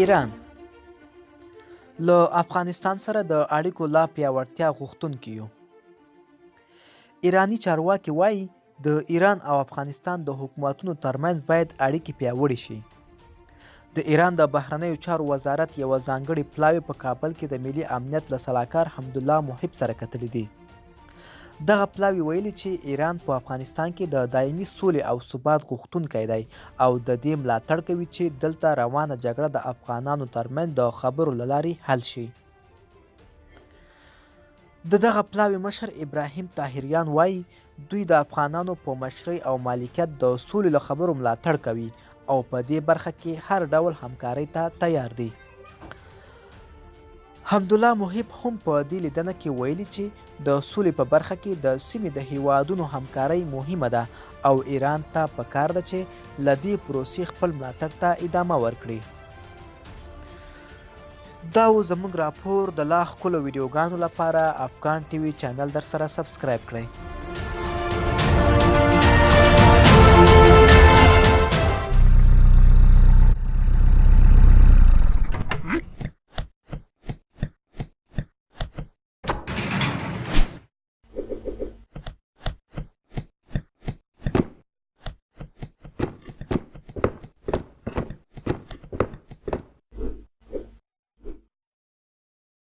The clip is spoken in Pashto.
ایران له افغانستان سره د اړیکو لا پیاوړتیا غوښتونکی یو. ایرانی چارواکي وایي د ایران او افغانستان د حکومتونو ترمنځ باید اړیکې پیاوړې شي. د ایران د بهرنیو چارو وزارت یوه ځانګړې پلاوی په کابل کې د ملي امنیت له سلاکار حمدالله محب سره کتلې دي. دغه پلاوی ویلي چې ایران په افغانستان کې د دایمي سولې او ثبات غوښتونکی دی او د دې ملاتړ کوي چې دلته روانه جګړه د افغانانو ترمنځ د خبرو له لارې حل شي. د دغه پلاوی مشر ابراهیم طاهریان وایي دوی د افغانانو په مشرۍ او مالکیت د سولې له خبرو ملاتړ کوي او په دې برخه کې هر ډول همکارۍ ته تیار دي. حمدالله محب هم په دې لیدنه کې ویلي چې د سولې په برخه کې د سیمې د هیوادونو همکارۍ مهمه ده او ایران ته پکار ده چې له دې پروسې خپل ملاتړ ته ادامه ورکړي. دا و زموږ راپور. د لا ښکلو ویډیوګانو لپاره افغان ټي وي چینل در سره سبسکرایب کړئ.